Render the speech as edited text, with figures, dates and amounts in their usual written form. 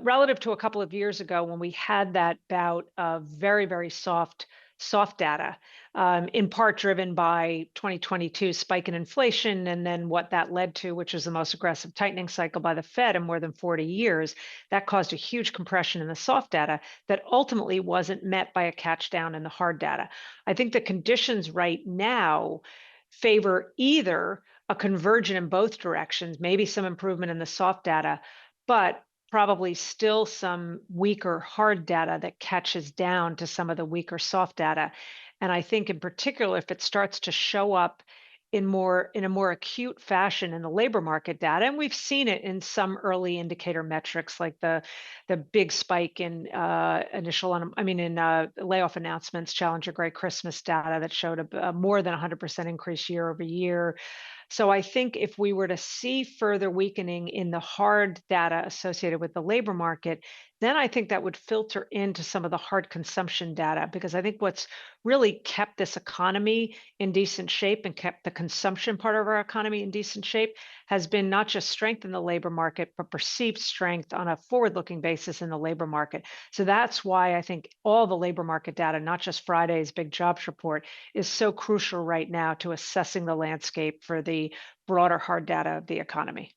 relative to a couple of years ago when we had that bout of very, very soft data, in part driven by 2022 spike in inflation and then what that led to, which was the most aggressive tightening cycle by the Fed in more than 40 years. That caused a huge compression in the soft data that ultimately wasn't met by a catch down in the hard data. I think the conditions right now favor either a conversion in both directions, maybe some improvement in the soft data, but probably still some weaker hard data that catches down to some of the weaker soft data. And I think in particular, if it starts to show up in a more acute fashion in the labor market data, and we've seen it in some early indicator metrics like the big spike in layoff announcements, Challenger Gray Christmas data that showed a more than 100% increase year over year. So I think if we were to see further weakening in the hard data associated with the labor market, then I think that would filter into some of the hard consumption data, because I think what's really kept this economy in decent shape and kept the consumption part of our economy in decent shape has been not just strength in the labor market, but perceived strength on a forward-looking basis in the labor market. So that's why I think all the labor market data, not just Friday's big jobs report, is so crucial right now to assessing the landscape for the broader hard data of the economy.